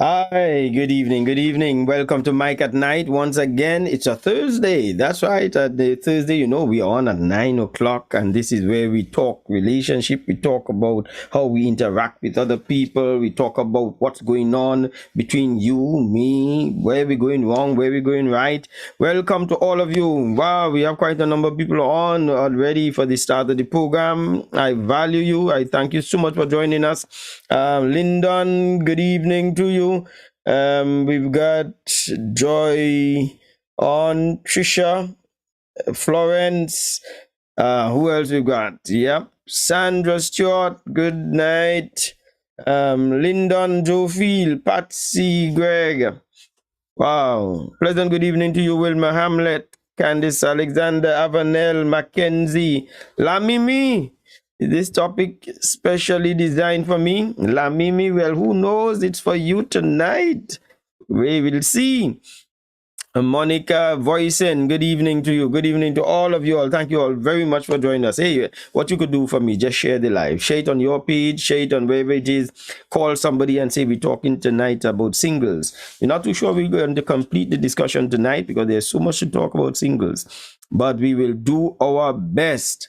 Hi, good evening, good evening. Welcome to Mike at Night. Once again, it's a Thursday. That's right. The Thursday, we're on at 9 o'clock, and this is where we talk relationship. We talk about how we interact with other people. We talk about what's going on between you, me, where we're going wrong, where we're going right. Welcome to all of you. Wow, we have quite a number of people on already for the start of the program. I value you. I thank you so much for joining us. Lyndon, good evening to you. We've got Joy on, Trisha, Florence. Who else we've got? Yep. Sandra Stewart, good night. Lyndon, Joe Field, Patsy, Greg. Wow. Pleasant good evening to you, Wilma Hamlet, Candice Alexander, Avanel, Mackenzie, Lamimi. This topic specially designed for me. Lamimi, well, who knows? It's for you tonight. We will see. Monica Voicen, good evening to you. Good evening to all of you all. Thank you all very much for joining us. Hey, what you could do for me, just share the live. Share it on your page, share it on wherever it is. Call somebody and say we're talking tonight about singles. We're not too sure we're going to complete the discussion tonight because there's so much to talk about singles. But we will do our best.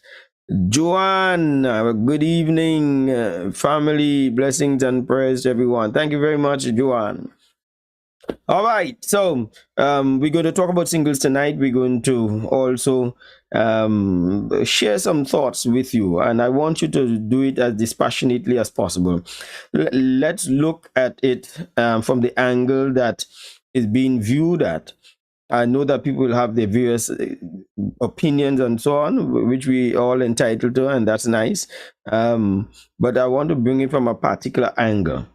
Joanne, good evening, family, blessings and prayers to everyone. Thank you very much, Joanne. All right, so we're going to talk about singles tonight. We're going to also share some thoughts with you, and I want you to do it as dispassionately as possible. Let's look at it from the angle that is being viewed at. I know that people will have their various opinions and so on, which we all entitled to, and that's nice. But I want to bring it from a particular angle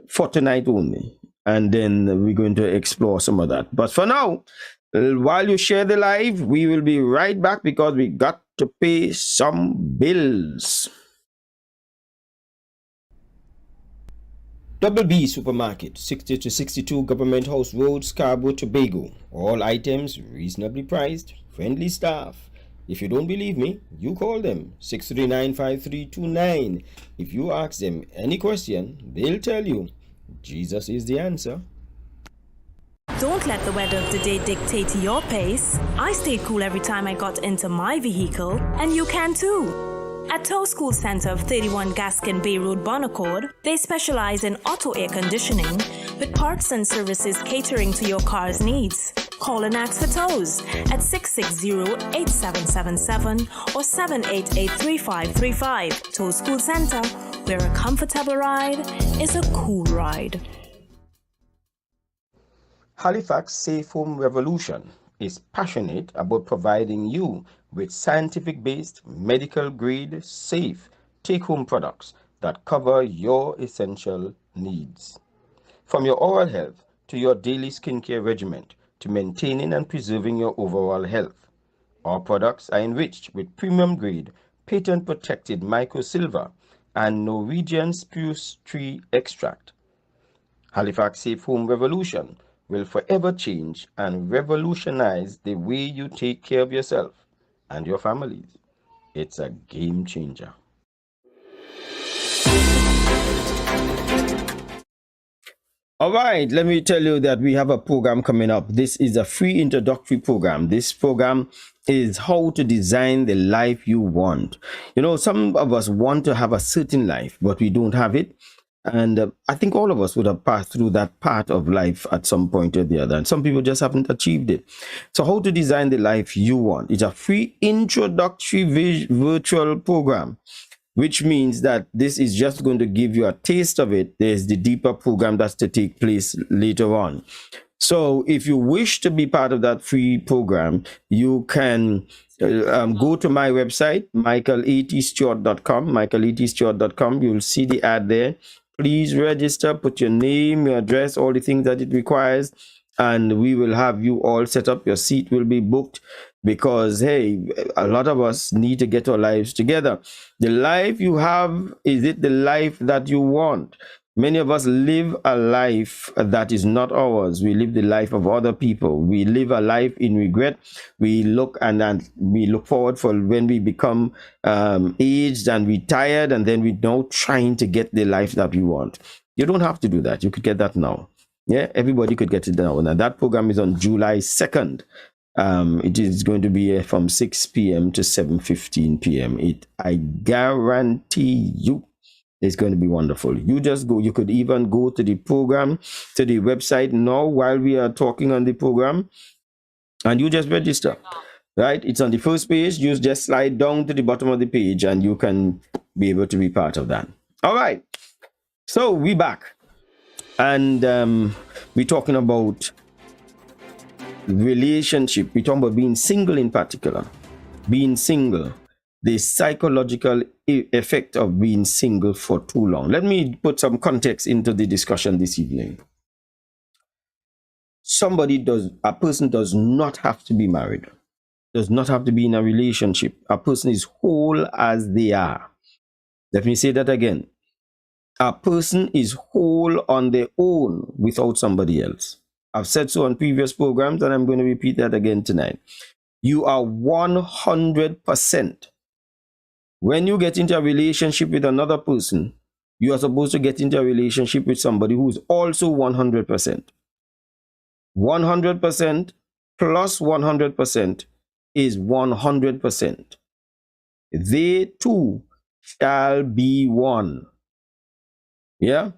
for tonight only, and then we're going to explore some of that. But for now, while you share the live, we will be right back because we got to pay some bills. Double B Supermarket, 60 to 62 Government House Road, Scarborough, Tobago. All items reasonably priced, friendly staff. If you don't believe me, you call them 639-5329. If you ask them any question, they'll tell you Jesus is the answer. Don't let the weather of the day dictate your pace. I stayed cool every time I got into my vehicle, and you can too. At Tow School Center of 31 Gaskin Bay Road, Bonaccord, they specialize in auto air conditioning with parts and services catering to your car's needs. Call and ask for tows at 660-8777 or 788-3535. Tow School Center, where a comfortable ride is a cool ride. Halifax Safe Home Revolution is passionate about providing you with scientific-based, medical-grade, safe take-home products that cover your essential needs. From your oral health to your daily skincare regimen to maintaining and preserving your overall health, our products are enriched with premium-grade, patent-protected microsilver and Norwegian spruce tree extract. Halifax Safe Home Revolution will forever change and revolutionize the way you take care of yourself and your families. It's a game changer. All right, let me tell you that we have a program coming up. This is a free introductory program. This program is how to design the life you want. Some of us want to have a certain life, but we don't have it. And I think all of us would have passed through that part of life at some point or the other. And some people just haven't achieved it. So how to design the life you want. It's a free introductory virtual program, which means that this is just going to give you a taste of it. There's the deeper program that's to take place later on. So if you wish to be part of that free program, you can go to my website, michaelatstewart.com, michaelatstewart.com. You'll see the ad there. Please register, put your name, your address, all the things that it requires, and we will have you all set up. Your seat will be booked because, hey, a lot of us need to get our lives together. The life you have, is it the life that you want? Many of us live a life that is not ours. We live the life of other people. We live a life in regret. We look and we look forward for when we become aged and retired, and then we're now trying to get the life that we want. You don't have to do that. You could get that now. Yeah, everybody could get it now. Now that program is on July 2nd. It is going to be from 6 p.m. to 7:15 p.m. I guarantee you it's going to be wonderful. You just go. You could even go to the program, to the website now while we are talking on the program, and you just register. Right? It's on the first page. You just slide down to the bottom of the page and you can be able to be part of that. All right. So we back. And we're talking about relationship. We're talking about being single in particular. Being single. The psychological effect of being single for too long. Let me put some context into the discussion this evening. A person does not have to be married. Does not have to be in a relationship. A person is whole as they are. Let me say that again. A person is whole on their own without somebody else. I've said so on previous programs and I'm going to repeat that again tonight. You are 100%. When you get into a relationship with another person, you are supposed to get into a relationship with somebody who is also 100%. 100% plus 100% is 100%. They two shall be one. Yeah?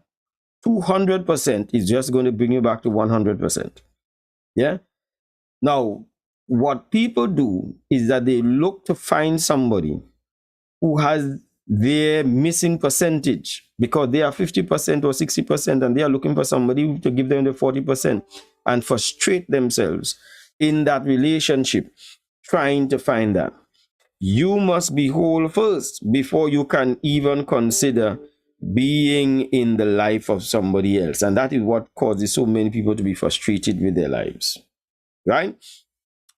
200% is just going to bring you back to 100%. Yeah? Now, what people do is that they look to find somebody who has their missing percentage because they are 50% or 60% and they are looking for somebody to give them the 40% and frustrate themselves in that relationship trying to find that. You must be whole first before you can even consider being in the life of somebody else. And that is what causes so many people to be frustrated with their lives. Right?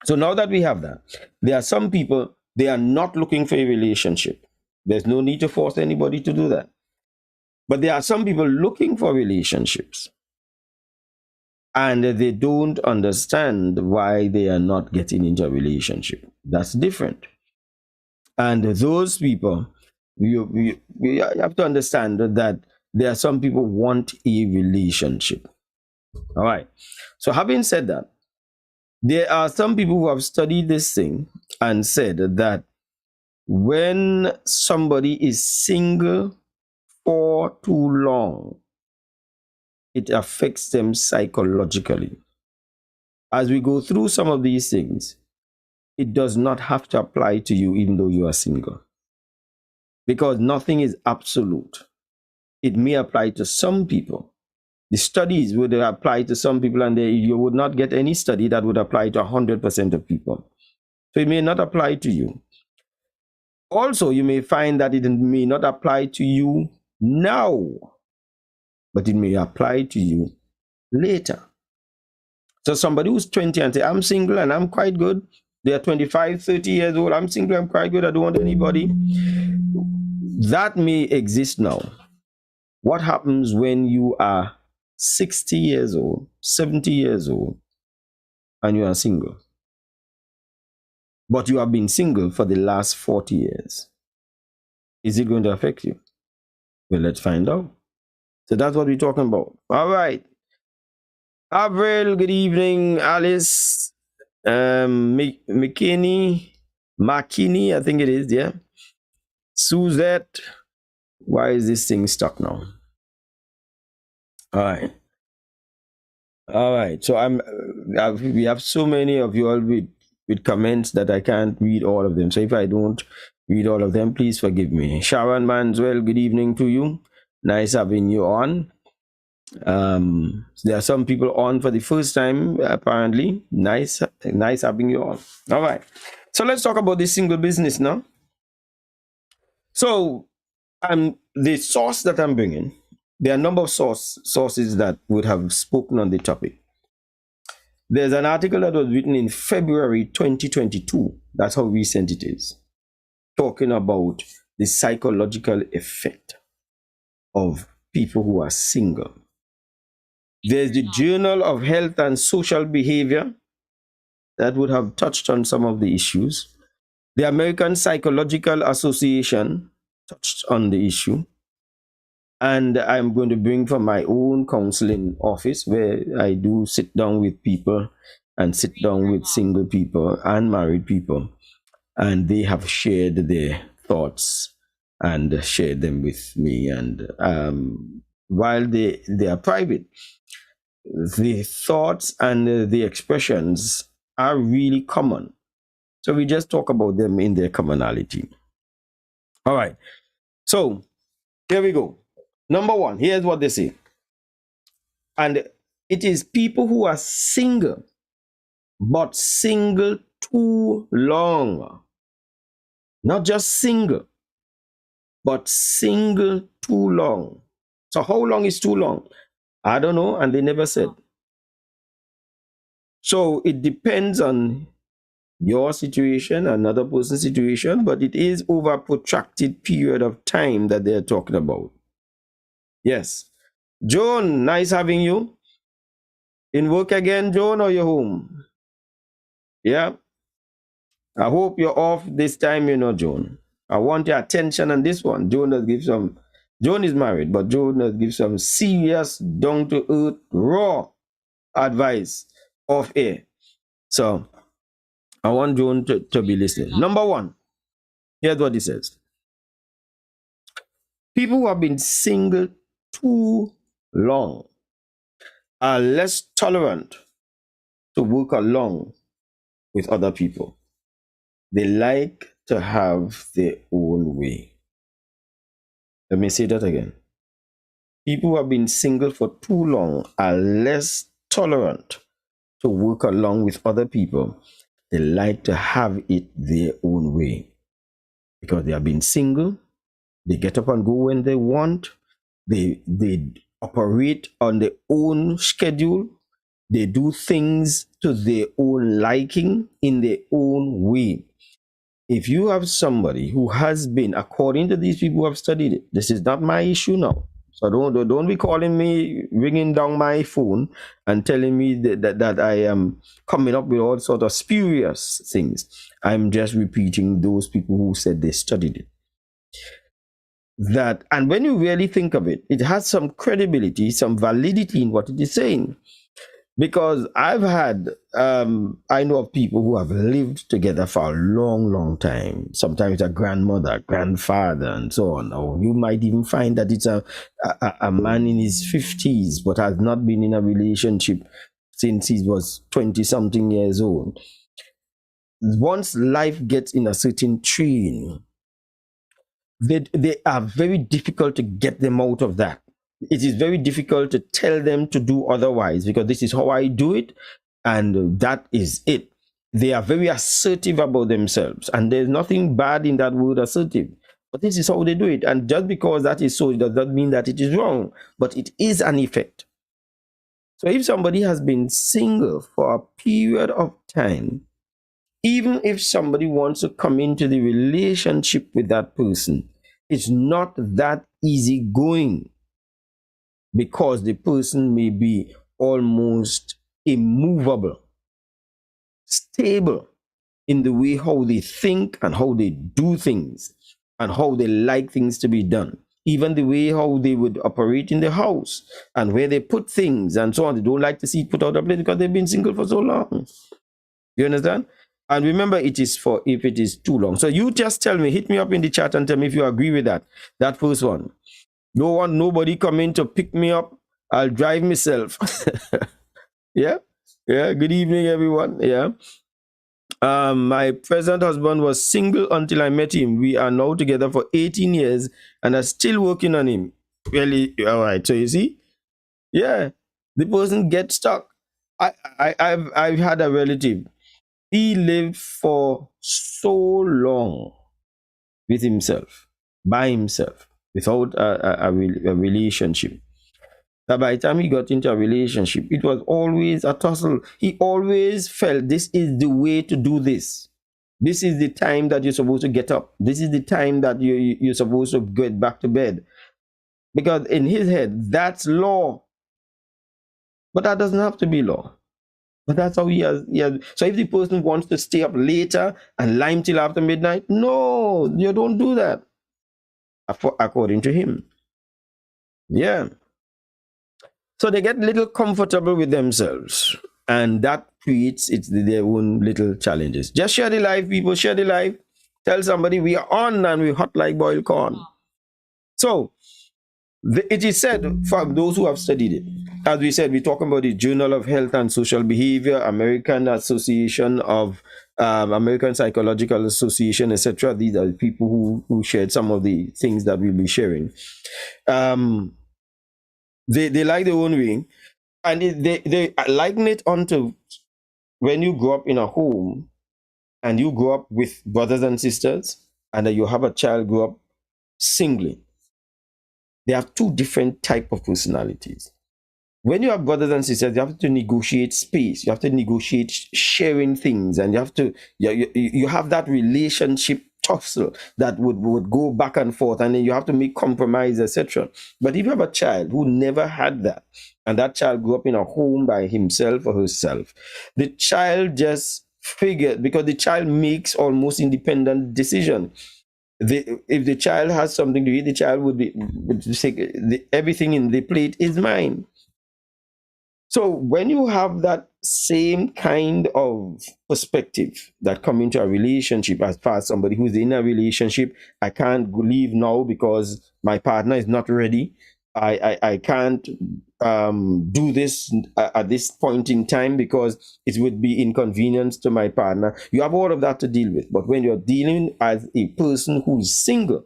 So now that we have that, there are some people, they are not looking for a relationship. There's no need to force anybody to do that. But there are some people looking for relationships. And they don't understand why they are not getting into a relationship. That's different. And those people, you have to understand that there are some people who want a relationship. All right. So having said that, there are some people who have studied this thing and said that when somebody is single for too long, it affects them psychologically. As we go through some of these things, it does not have to apply to you even though you are single. Because nothing is absolute. It may apply to some people. The studies would apply to some people and you would not get any study that would apply to 100% of people. So it may not apply to you. Also, you may find that it may not apply to you now, but it may apply to you later. So somebody who's 20 and say, I'm single and I'm quite good. They are 25, 30 years old. I'm single, I'm quite good. I don't want anybody. That may exist now. What happens when you are 60 years old, 70 years old, and you are single? But you have been single for the last 40 years. Is it going to affect you? Well, let's find out. So that's what we're talking about. All right. Avril, good evening. Alice, McKinney, I think it is, yeah. Suzette. Why is this thing stuck now? All right. All right. So we have so many of you all with comments that I can't read all of them. So if I don't read all of them, please forgive me. Sharon Manswell, good evening to you. Nice having you on. There are some people on for the first time, apparently. Nice having you on. All right. So let's talk about this single business now. So the source that I'm bringing, there are a number of sources that would have spoken on the topic. There's an article that was written in February 2022. That's how recent it is. Talking about the psychological effect of people who are single. There's the Journal of Health and Social Behavior that would have touched on some of the issues. The American Psychological Association touched on the issue. And I'm going to bring from my own counseling office where I do sit down with people and sit down with single people and married people. And they have shared their thoughts and shared them with me. And while they are private, the thoughts and the expressions are really common. So we just talk about them in their commonality. All right. So here we go. Number one, here's what they say. And it is people who are single, but single too long. Not just single, but single too long. So how long is too long? I don't know, and they never said. So it depends on your situation, another person's situation, but it is over a protracted period of time that they're talking about. Yes. Joan, nice having you. In work again, Joan, or you're home? Yeah. I hope you're off this time, Joan. I want your attention on this one. Joan does give some. Joan is married, but Joan does give some serious, down to earth, raw advice off air. So I want Joan to be listening. Number one, here's what he says. People who have been single too long are less tolerant to work along with other people. They like to have their own way. Let me say that again. People who have been single for too long are less tolerant to work along with other people. They like to have it their own way because they have been single. They get up and go when they want. They operate on their own schedule. They do things to their own liking in their own way. If you have somebody who has been, according to these people who have studied it, this is not my issue now. So don't be calling me, ringing down my phone and telling me that I am coming up with all sorts of spurious things. I'm just repeating those people who said they studied it. That, and when you really think of it, it has some credibility, some validity in what it is saying. Because I've had, I know of people who have lived together for a long, long time. Sometimes a grandmother, grandfather, and so on. Or you might even find that it's a man in his 50s, but has not been in a relationship since he was 20-something years old. Once life gets in a certain train, they are very difficult to get them out of that. It is very difficult to tell them to do otherwise because this is how I do it and that is it. They are very assertive about themselves and there's nothing bad in that word assertive, but this is how they do it. And just because that is so, it does not mean that it is wrong, but it is an effect. So if somebody has been single for a period of time, even if somebody wants to come into the relationship with that person, it's not that easy going because the person may be almost immovable, stable in the way how they think and how they do things and how they like things to be done. Even the way how they would operate in the house and where they put things and so on. They don't like to see it put out of place because they've been single for so long. You understand? And remember, it is for if it is too long. So you just tell me, hit me up in the chat and tell me if you agree with that. That first one. Nobody coming to pick me up. I'll drive myself. Yeah. Yeah. Good evening, everyone. Yeah. My present husband was single until I met him. We are now together for 18 years and are still working on him. Really? All right. So you see? Yeah. The person gets stuck. I've had a relative. He lived for so long with himself, by himself, without a relationship. That by the time he got into a relationship, it was always a tussle. He always felt this is the way to do this. This is the time that you're supposed to get up. This is the time that you're supposed to get back to bed. Because in his head, that's law. But that doesn't have to be law. But that's how he has. So if the person wants to stay up later and lime till after midnight, no, you don't do that. According to him. Yeah. So they get little comfortable with themselves, and that creates their own little challenges. Just share the life, people. Share the life. Tell somebody we are on and we're hot like boiled corn. So it is said from those who have studied it. As we said, we're talking about the Journal of Health and Social Behavior, American Association of American Psychological Association, etc. These are the people who shared some of the things that we'll be sharing. Um, they like their own way, and they liken it onto when you grow up in a home and you grow up with brothers and sisters, and then you have a child grow up singly. They have two different type of personalities. When you have brothers and sisters, you have to negotiate space. You have to negotiate sharing things, and you have that relationship tussle that would go back and forth, and then you have to make compromise, etc. But if you have a child who never had that, and that child grew up in a home by himself or herself, the child just figured, because the child makes almost independent decision. If the child has something to eat, the child would say, everything in the plate is mine. So when you have that same kind of perspective that come into a relationship, as far as somebody who's in a relationship, I can't leave now because my partner is not ready. I can't do this at this point in time because it would be inconvenience to my partner. You have all of that to deal with. But when you're dealing as a person who's single,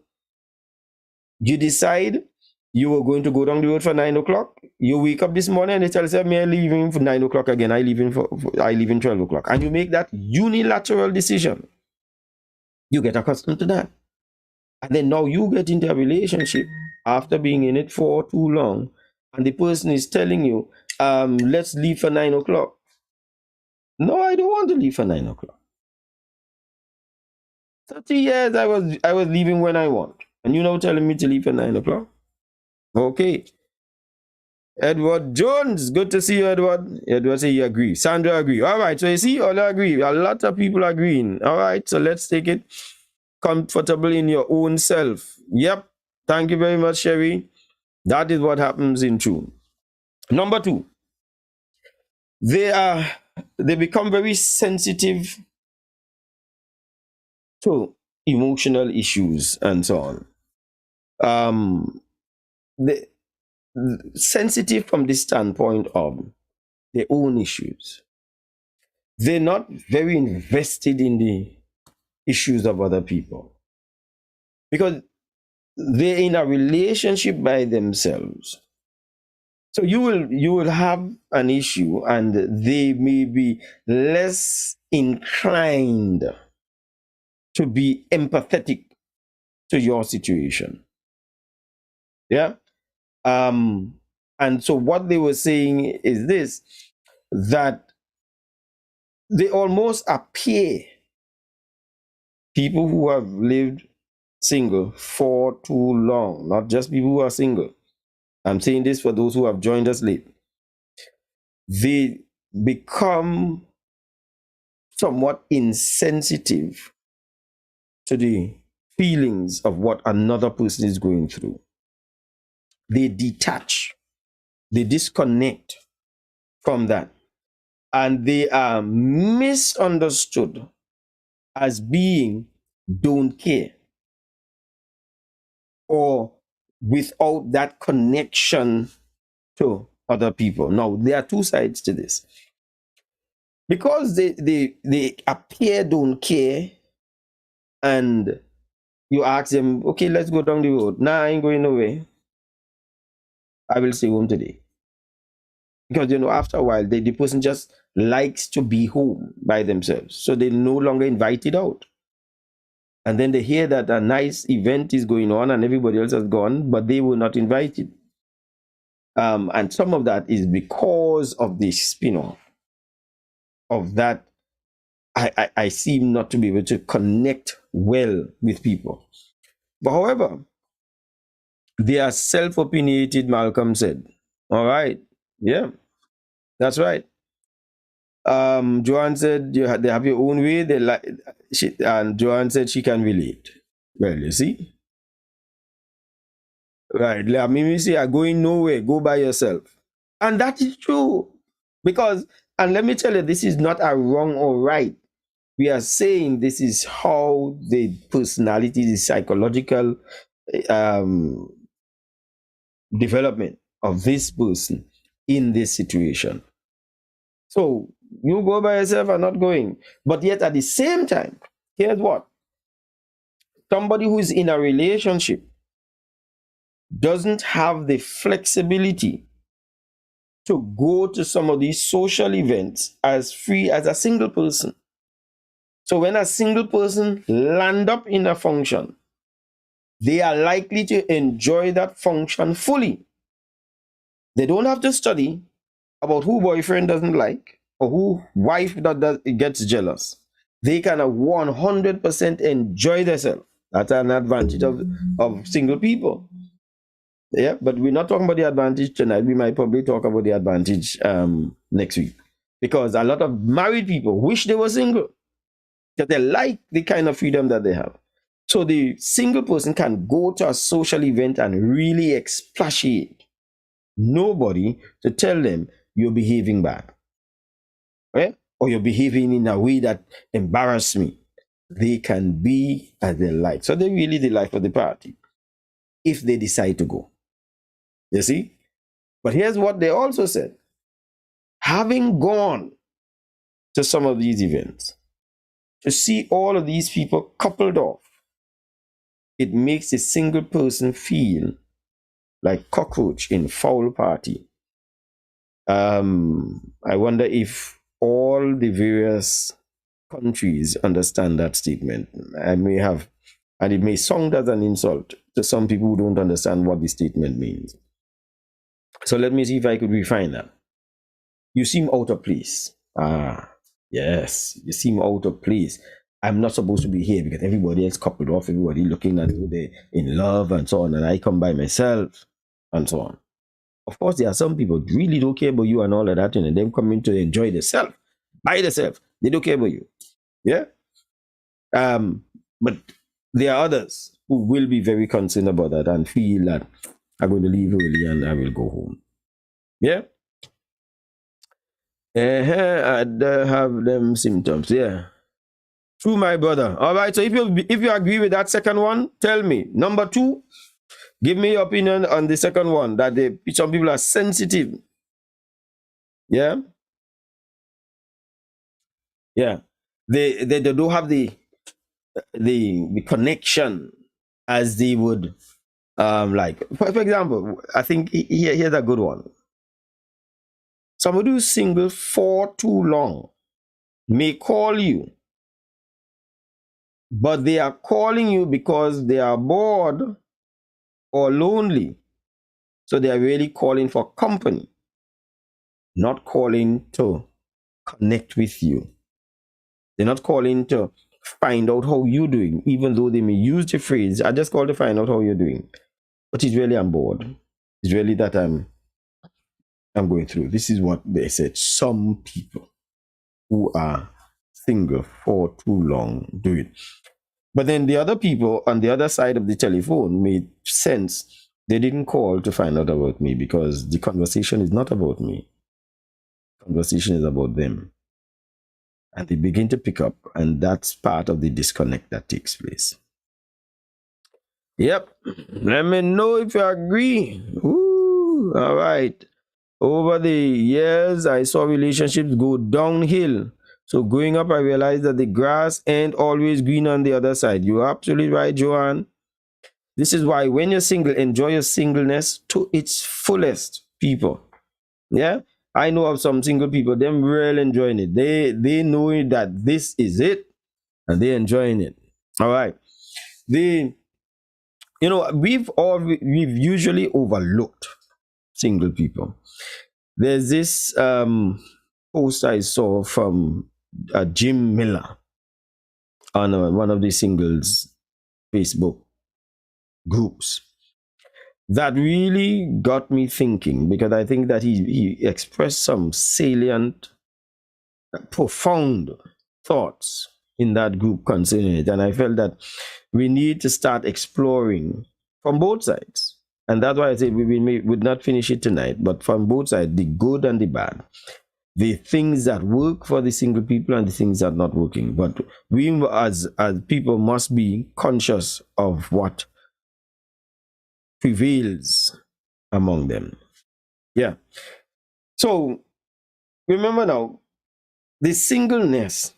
you decide you were going to go down the road for 9 o'clock. You wake up this morning and they tell you, me, I'm leaving for 9 o'clock again. I leave in 12 o'clock. And you make that unilateral decision. You get accustomed to that. And then now you get into a relationship after being in it for too long. And the person is telling you, let's leave for 9 o'clock. No, I don't want to leave for 9 o'clock. 30 years I was leaving when I want. And you now telling me to leave for 9 o'clock? Okay. Edward Jones, good to see you, Edward. Edward say you agree. Sandra agree. All right, so you see, all agree. A lot of people agreeing. All right, so let's take it comfortable in your own self. Yep. Thank you very much, Sherry. That is what happens in June. Number two, they become very sensitive to emotional issues and so on. They sensitive from the standpoint of their own issues. They're not very invested in the issues of other people because they're in a relationship by themselves. So you will have an issue and they may be less inclined to be empathetic to your situation. Yeah. And so what they were saying is this, that they almost appear people who have lived single for too long, not just people who are single. I'm saying this for those who have joined us late. They become somewhat insensitive to the feelings of what another person is going through. They detach, they disconnect from that, and they are misunderstood as being don't care or without that connection to other people. Now, there are two sides to this. Because they appear don't care, and you ask them, okay, let's go down the road. Nah, I ain't going nowhere. I will stay home today. Because, after a while, the person just likes to be home by themselves. So they no longer invited out. And then they hear that a nice event is going on and everybody else has gone, but they were not invited. And some of that is because of the spin-off of that. I seem not to be able to connect well with people. But however, they are self-opinionated, Malcolm said. All right. Yeah, that's right. Joanne said they have your own way. They like, and Joanne said she can relate. Well, you see, Right. I mean, we say, "I'm going nowhere. Go by yourself," and that is true. Because, and let me tell you, this is not a wrong or right. We are saying this is how the personality, the psychological um, development of this person in this situation. So you go by yourself and not going. But yet at the same time, here's what somebody who is in a relationship doesn't have the flexibility to go to some of these social events as free as a single person. So when a single person land up in a function, they are likely to enjoy that function fully. They don't have to study about who boyfriend doesn't like or who wife that gets jealous. They can 100% enjoy themselves. That's an advantage of single people. Yeah, but we're not talking about the advantage tonight. We might probably talk about the advantage next week. Because a lot of married people wish they were single because they like the kind of freedom that they have. So the single person can go to a social event and really expatiate. Nobody to tell them you're behaving bad, right? Or you're behaving in a way that embarrass me. They can be as they like. So they're really the life of the party if they decide to go. You see? But here's what they also said. Having gone to some of these events, to see all of these people coupled off, it makes a single person feel like cockroach in foul party. I wonder if all the various countries understand that statement. I may have, and it may sound as an insult to some people who don't understand what the statement means. So let me see if I could refine that. You seem out of place. Ah, yes, you seem out of place. I'm not supposed to be here because everybody else coupled off, everybody looking at who they're in love and so on, and I come by myself and so on. Of course, there are some people who really don't care about you and all of that, and them coming to enjoy themselves by themselves. They don't care about you. Yeah. But there are others who will be very concerned about that and feel that I'm going to leave early and I will go home. Yeah. I'd have them symptoms. Yeah. True, my brother. All right. So if you agree with that second one, tell me. Number two, give me your opinion on the second one. That some people are sensitive. Yeah. Yeah. They don't have the connection as they would like for example. I think here's a good one. Somebody who's single for too long may call you, but they are calling you because they are bored or lonely. So they are really calling for company, not calling to connect with you. They're not calling to find out how you're doing, even though they may use the phrase, I just call to find out how you're doing. But it's really I'm bored. It's really that I'm going through. This is what they said. Some people who are single for too long do it. But then the other people on the other side of the telephone made sense. They didn't call to find out about me because the conversation is not about me. Conversation is about them. And they begin to pick up, and that's part of the disconnect that takes place. Yep. Let me know if you agree. Ooh, all right. Over the years, I saw relationships go downhill. So growing up, I realized that the grass ain't always green on the other side. You're absolutely right, Joanne. This is why when you're single, enjoy your singleness to its fullest, people. Yeah? I know of some single people, them really enjoying it. They know that this is it and they're enjoying it. All right. We've usually overlooked single people. There's this post I saw from Jim Miller on one of the singles Facebook groups that really got me thinking, because I think that he expressed some salient, profound thoughts in that group concerning it. And I felt that we need to start exploring from both sides. And that's why I said we would not finish it tonight, but from both sides, the good and the bad, the things that work for the single people and the things that are not working. But we as people must be conscious of what prevails among them. Yeah. So remember now, the singleness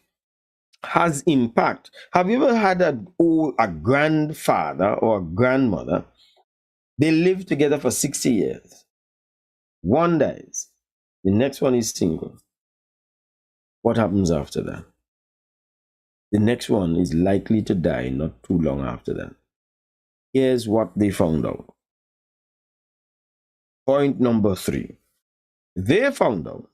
has impact. Have you ever had a grandfather or a grandmother? They live together for 60 years. One dies. The next one is single. What happens after that? The next one is likely to die not too long after that. Here's what they found out. Point number 3. They found out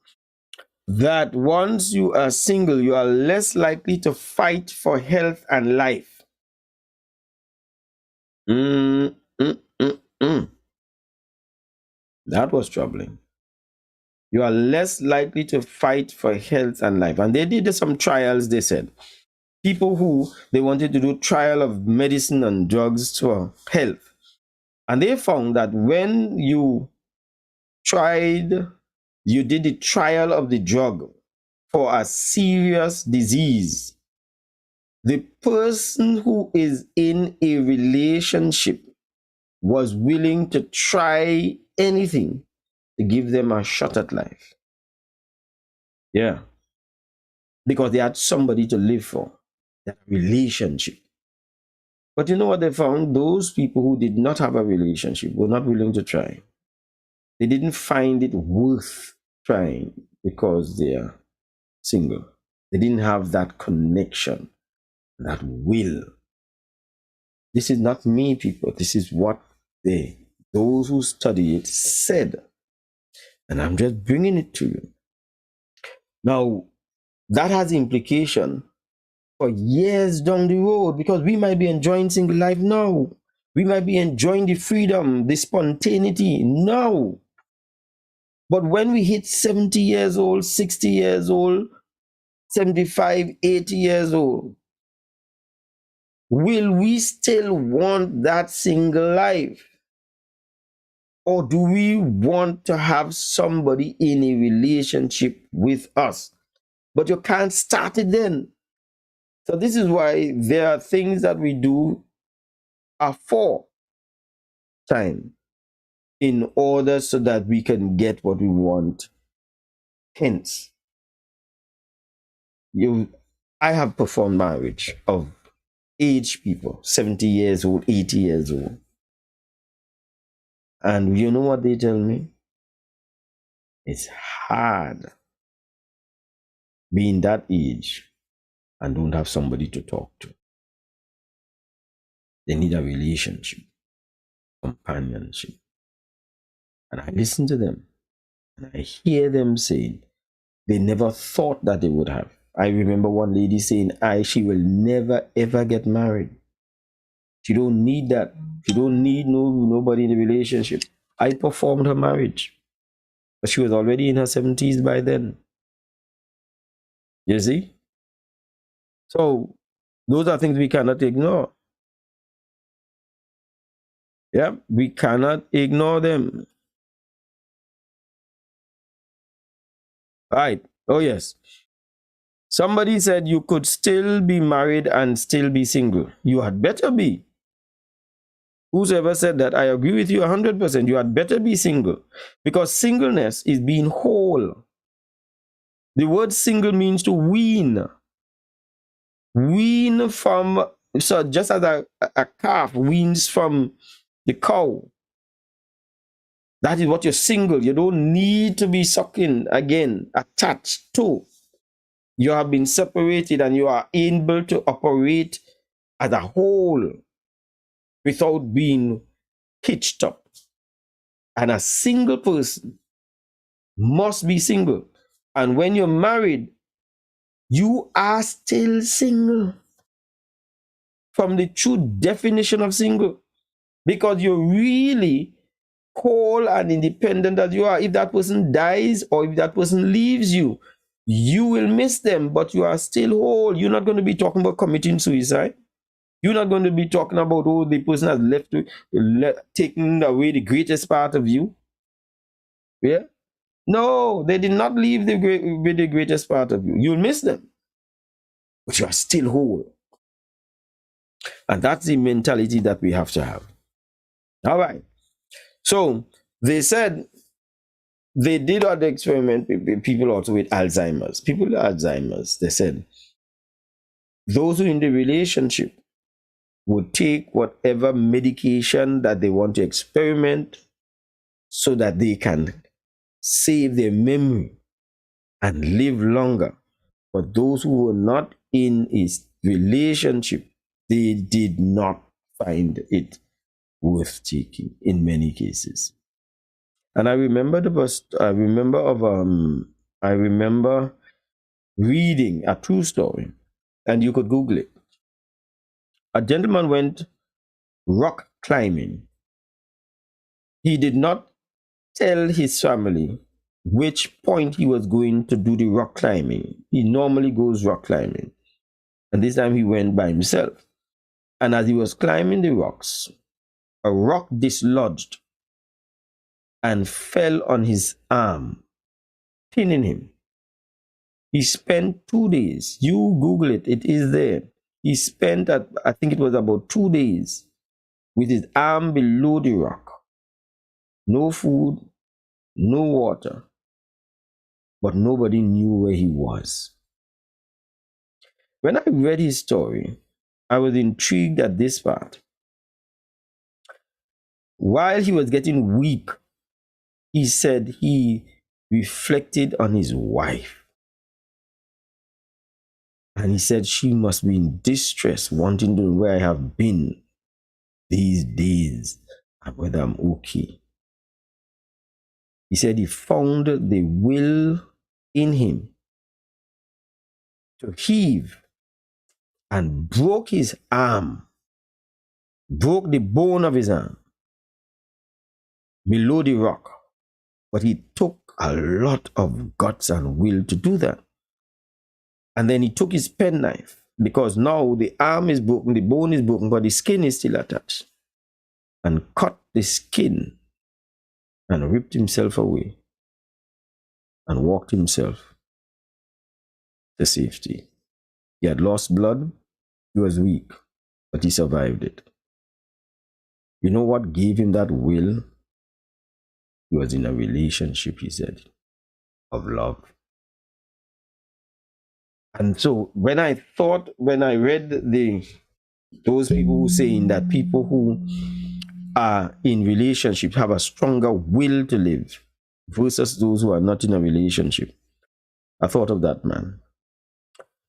that once you are single, you are less likely to fight for health and life. Mm, mm, mm, mm. That was troubling. You are less likely to fight for health and life. And they did some trials, they said. People who they wanted to do trial of medicine and drugs for health. And they found that when you did the trial of the drug for a serious disease, the person who is in a relationship was willing to try anything to give them a shot at life. Yeah. Because they had somebody to live for, that relationship. But you know what they found? Those people who did not have a relationship were not willing to try. They didn't find it worth trying because they are single. They didn't have that connection, that will. This is not me, people. This is what those who study it said. And I'm just bringing it to you. Now, that has implication for years down the road, because we might be enjoying single life now. We might be enjoying the freedom, the spontaneity now. But when we hit 70 years old, 60 years old, 75, 80 years old, will we still want that single life? Or do we want to have somebody in a relationship with us? But you can't start it then. So this is why there are things that we do afore time in order so that we can get what we want. Hence, I have performed marriage of age people, 70 years old, 80 years old. And you know what they tell me? It's hard being that age and don't have somebody to talk to. They need a relationship, companionship. And I listen to them and I hear them saying they never thought that they would have. I remember one lady saying, she will never ever get married. She don't need that. She don't need nobody in the relationship. I performed her marriage. But she was already in her 70s by then. You see? So those are things we cannot ignore. Yeah, we cannot ignore them. Right. Oh, yes. Somebody said you could still be married and still be single. You had better be. Whoever said that, I agree with you 100%. You had better be single. Because singleness is being whole. The word single means to wean. Wean from, so just as a calf weans from the cow. That is what you're single. You don't need to be sucking again, attached to. You have been separated and you are able to operate as a whole without being hitched up. And a single person must be single. And when you're married, you are still single. From the true definition of single. Because you're really whole and independent as you are. If that person dies or if that person leaves you, you will miss them, but you are still whole. You're not going to be talking about committing suicide. You're not going to be talking about, oh, the person has taken away the greatest part of you. Yeah. No, they did not leave with the greatest part of you. You'll miss them, but you are still whole. And that's the mentality that we have to have. All right. So they said they did other experiment with people also with Alzheimer's. People with Alzheimer's, they said, those who in the relationship would take whatever medication that they want to experiment so that they can save their memory and live longer. But those who were not in a relationship, they did not find it worth taking in many cases. And I remember I remember reading a true story, and you could Google it. A gentleman went rock climbing. He did not tell his family which point he was going to do the rock climbing. He normally goes rock climbing. And this time he went by himself. And as he was climbing the rocks, a rock dislodged and fell on his arm, pinning him. He spent 2 days. You Google it, it is there. He spent, I think it was about 2 days, with his arm below the rock. No food, no water, but nobody knew where he was. When I read his story, I was intrigued at this part. While he was getting weak, he said he reflected on his wife. And he said she must be in distress, wanting to know where I have been these days and whether I'm okay. He said he found the will in him to heave and broke his arm, broke the bone of his arm below the rock. But he took a lot of guts and will to do that. And then he took his penknife, because now the arm is broken, the bone is broken, but the skin is still attached, and cut the skin and ripped himself away and walked himself to safety. He had lost blood, he was weak, but he survived it. You know what gave him that will? He was in a relationship, he said, of love. And so when I read those people who saying that people who are in relationships have a stronger will to live versus those who are not in a relationship, I thought of that man.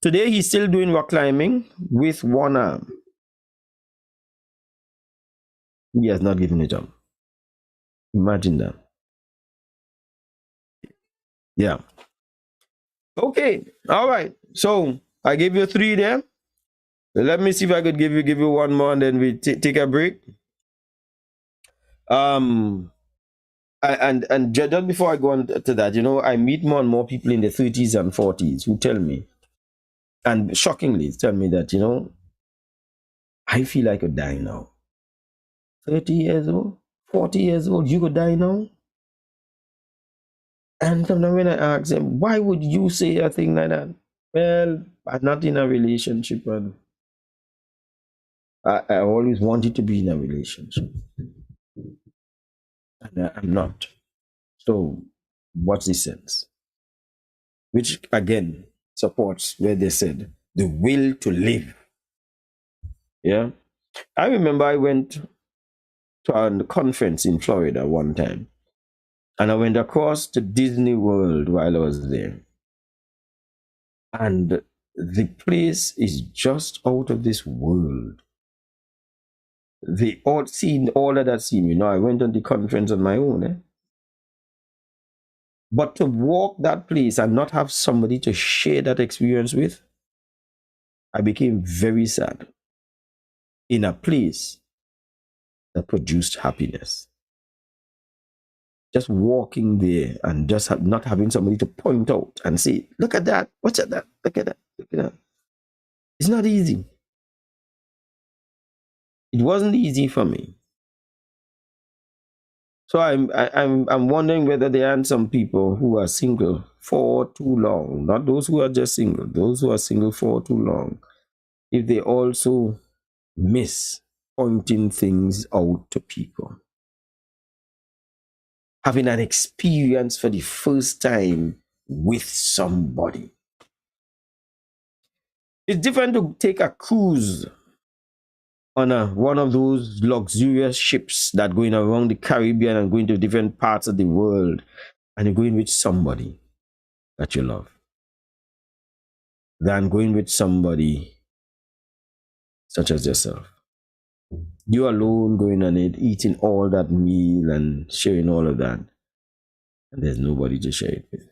Today he's still doing rock climbing with one arm. He has not given it up. Imagine that. Yeah. Okay. All right. So I gave you 3 there. Let me see if I could give you one more, and then we take a break. And just before I go on to that, I meet more and more people in the 30s and 40s who tell me, and shockingly tell me that, I feel like I could die now. 30 years old, 40 years old, you could die now? And sometimes when I ask them, why would you say a thing like that? Well, I'm not in a relationship, and I always wanted to be in a relationship. And I'm not. So what's the sense? Which again supports where they said the will to live. Yeah. I remember I went to a conference in Florida one time, and I went across to Disney World while I was there. And the place is just out of this world. They all seen all of that scene. I went on the conference on my own. But to walk that place and not have somebody to share that experience with, I became very sad. In a place that produced happiness. Just walking there and just not having somebody to point out and say, look at that, what's at that, look at that, look at that. It's not easy. It wasn't easy for me. So I'm wondering whether there aren't some people who are single for too long, not those who are just single, those who are single for too long, if they also miss pointing things out to people, having an experience for the first time with somebody. It's different to take a cruise on one of those luxurious ships that going around the Caribbean and going to different parts of the world, and you're going with somebody that you love, than going with somebody such as yourself. You alone going on it, eating all that meal and sharing all of that, and there's nobody to share it with.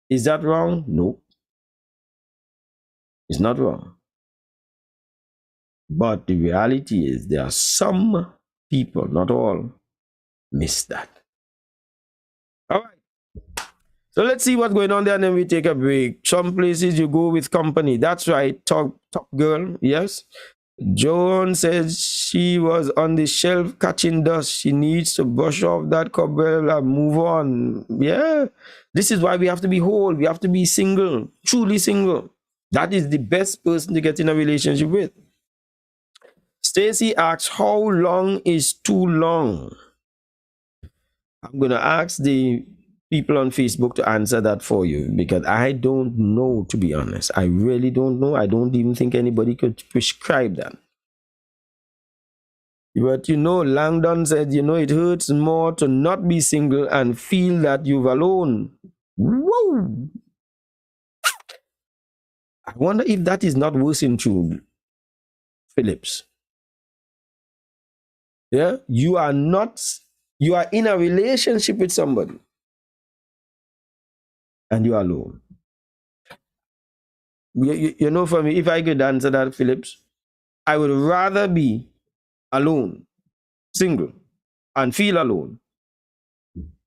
Is that wrong? No, it's not wrong. But the reality is there are some people, not all, miss that. All right. So let's see what's going on there, and then we take a break. Some places you go with company. That's right, top girl. Yes. Joan says she was on the shelf catching dust. She needs to brush off that cobweb and move on. Yeah. This is why we have to be whole. We have to be single, truly single. That is the best person to get in a relationship with. Stacy asks, how long is too long? I'm going to ask the people on Facebook to answer that for you, because I don't know, to be honest. I really don't know. I don't even think anybody could prescribe that. But Langdon said, it hurts more to not be single and feel that you're alone. Whoa! I wonder if that is not worse in true, Phillips. Yeah, you are in a relationship with somebody and you're alone. For me, if I could answer that, Phillips, I would rather be alone, single, and feel alone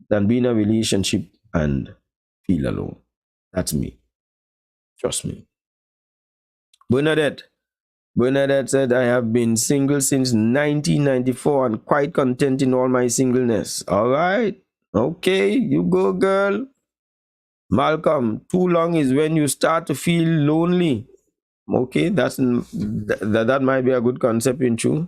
than be in a relationship and feel alone. That's me. Trust me. Bernadette said, I have been single since 1994 and quite content in all my singleness. All right. Okay, you go, girl. Malcolm, too long is when you start to feel lonely. Okay, that might be a good concept in true.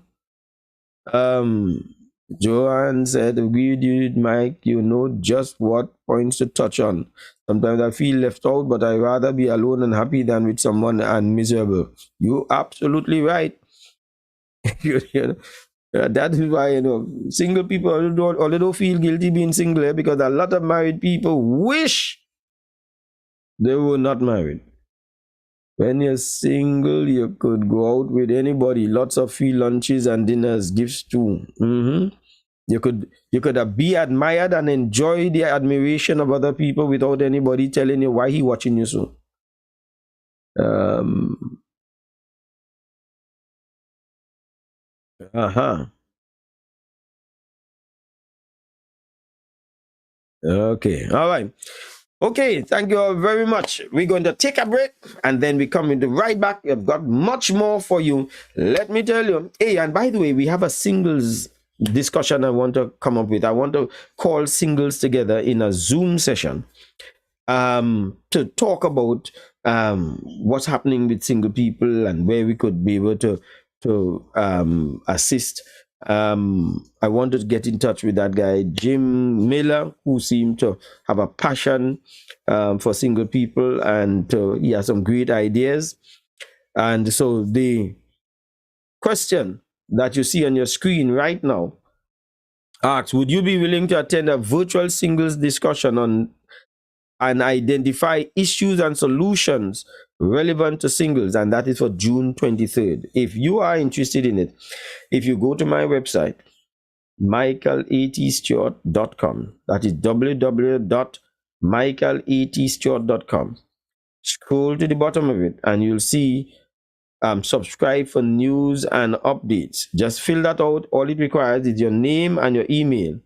Joanne said, agree with you, Mike. You know just what points to touch on. Sometimes I feel left out, but I'd rather be alone and happy than with someone and miserable. You're absolutely right. That is why, single people although feel guilty being single, because a lot of married people wish they were not married. When you're single, you could go out with anybody. Lots of free lunches and dinners, gifts too. You could be admired and enjoy the admiration of other people without anybody telling you why he watching you so. Okay. All right. Okay, thank you all very much. We're going to take a break and then we come into right back. We've got much more for you. Let me tell you. Hey, and by the way, we have a singles discussion I want to come up with. I want to call singles together in a Zoom session to talk about what's happening with single people and where we could be able to assist. I wanted to get in touch with that guy, Jim Miller, who seemed to have a passion for single people, and he has some great ideas. And so the question that you see on your screen right now asks, would you be willing to attend a virtual singles discussion on and identify issues and solutions relevant to singles? And that is for June 23rd. If you are interested in it, if you go to my website, michaelatstewart.com, that is www.michaelatstewart.com, scroll to the bottom of it and you'll see subscribe for news and updates. Just fill that out. All it requires is your name and your email,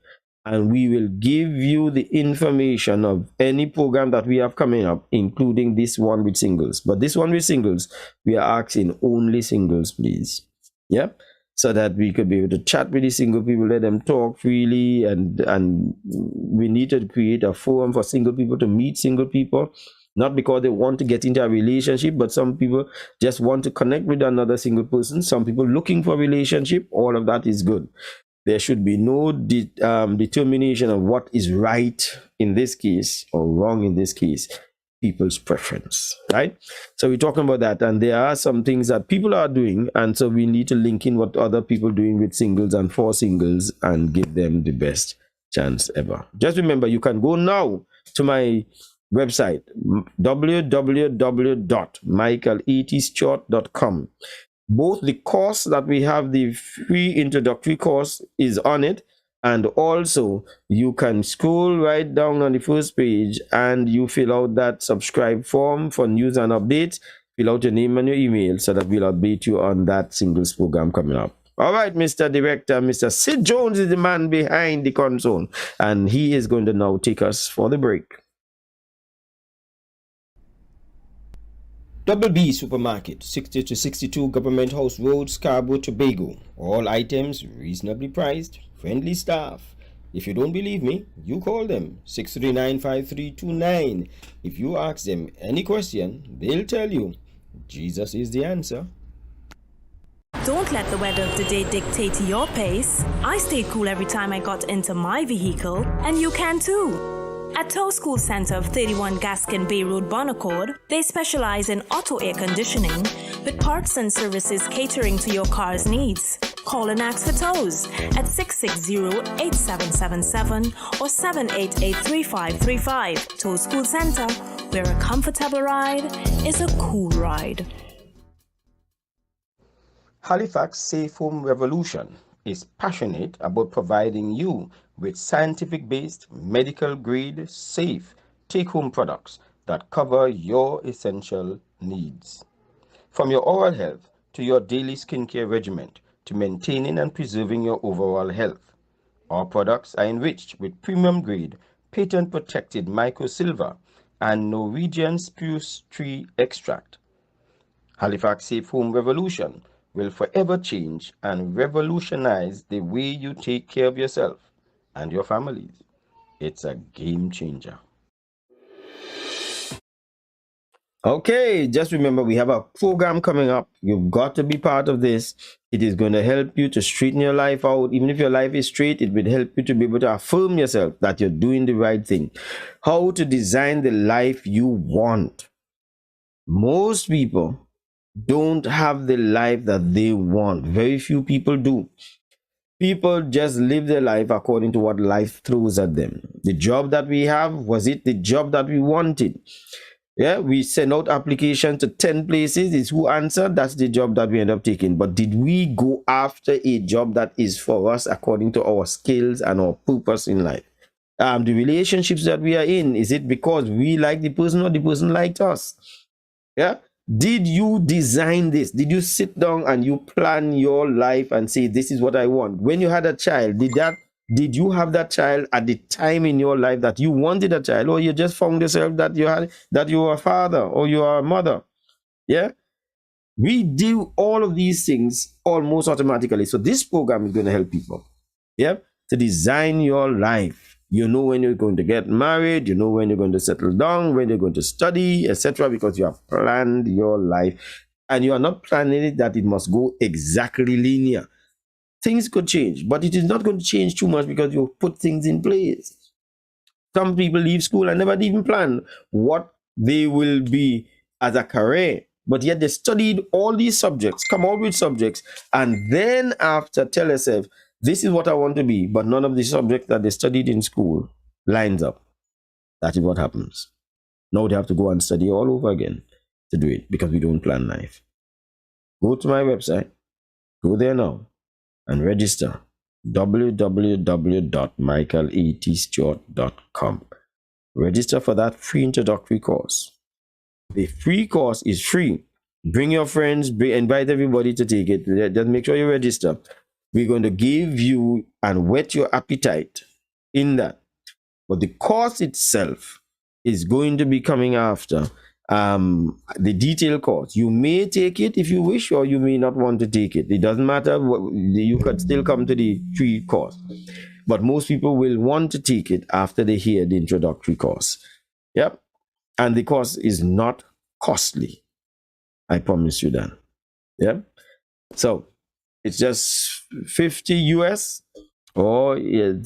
and we will give you the information of any program that we have coming up, including this one with singles. But this one with singles, we are asking only singles, please. Yeah. so that we could be able to chat with the single people, let them talk freely, and we need to create a forum for single people to meet single people, not because they want to get into a relationship, but some people just want to connect with another single person. Some people looking for a relationship. All of that is good. There should be no determination of what is right in this case or wrong in this case. People's preference, right? So we're talking about that, and there are some things that people are doing, and so we need to link in what other people are doing with singles and for singles and give them the best chance ever. Just remember, you can go now to my website, www.michael80short.com. Both the course that we have, the free introductory course, is on it, and also you can scroll right down on the first page and you fill out that subscribe form for news and updates. Fill out your name and your email so that we'll update you on that singles program coming up. All right, Mr. Director, Mr. Sid Jones is the man behind the console, and he is going to now take us for the break. Double B Supermarket, 60 to 62 Government House Road, Scarborough, Tobago. All items reasonably priced, friendly staff. If you don't believe me, you call them, 639-5329. If you ask them any question, they'll tell you. Jesus is the answer. Don't let the weather of the day dictate your pace. I stayed cool every time I got into my vehicle, and you can too. At Tow School Center of 31 Gaskin Bay Road, Bonaccord, they specialize in auto air conditioning with parts and services catering to your car's needs. Call and ask for tows at 660-8777 or 788-3535. Tow School Center, where a comfortable ride is a cool ride. Halifax Safe Home Revolution is passionate about providing you with scientific-based, medical-grade, safe take-home products that cover your essential needs. From your oral health to your daily skincare regimen to maintaining and preserving your overall health, our products are enriched with premium-grade, patent-protected microsilver and Norwegian spruce tree extract. Halifax Safe Home Revolution will forever change and revolutionize the way you take care of yourself and your families. It's a game changer. Okay, just remember we have a program coming up. You've got to be part of this. It is going to help you to straighten your life out. Even if your life is straight, it will help you to be able to affirm yourself that you're doing the right thing. How to design the life you want. Most people don't have the life that they want. Very few people do. People just live their life according to what life throws at them. The job that we have, was it the job that we wanted? Yeah, we send out applications to 10 places. It's who answered. That's the job that we end up taking. But did we go after a job that is for us according to our skills and our purpose in life? The relationships that we are in, is it because we like the person or the person liked us? Yeah. Did you design this? Did you sit down and you plan your life and say, this is what I want? When you had a child, did you have that child at the time in your life that you wanted a child, or you just found yourself that you were a father or you are a mother? Yeah. We do all of these things almost automatically. So this program is going to help people, yeah, to design your life. You know when you're going to get married, you know when you're going to settle down, when you're going to study, etc., because you have planned your life. And you are not planning it that it must go exactly linear. Things could change, but it is not going to change too much because you put things in place. Some people leave school and never even plan what they will be as a career, but yet they studied all these subjects, come out with subjects, and then after tell yourself, this is what I want to be, but none of the subjects that they studied in school lines up. That is what happens. Now they have to go and study all over again to do it because we don't plan life. Go to my website, go there now and register. www.michael80short.com. Register for that free introductory course. The free course is free. Bring your friends, invite everybody to take it. Just make sure you register. We're going to give you and whet your appetite in that. But the course itself is going to be coming after. the detailed course. You may take it if you wish, or you may not want to take it. It doesn't matter. You could still come to the free course. But most people will want to take it after they hear the introductory course. Yep. And the course is not costly. I promise you that. Yep. So it's just 50 US, or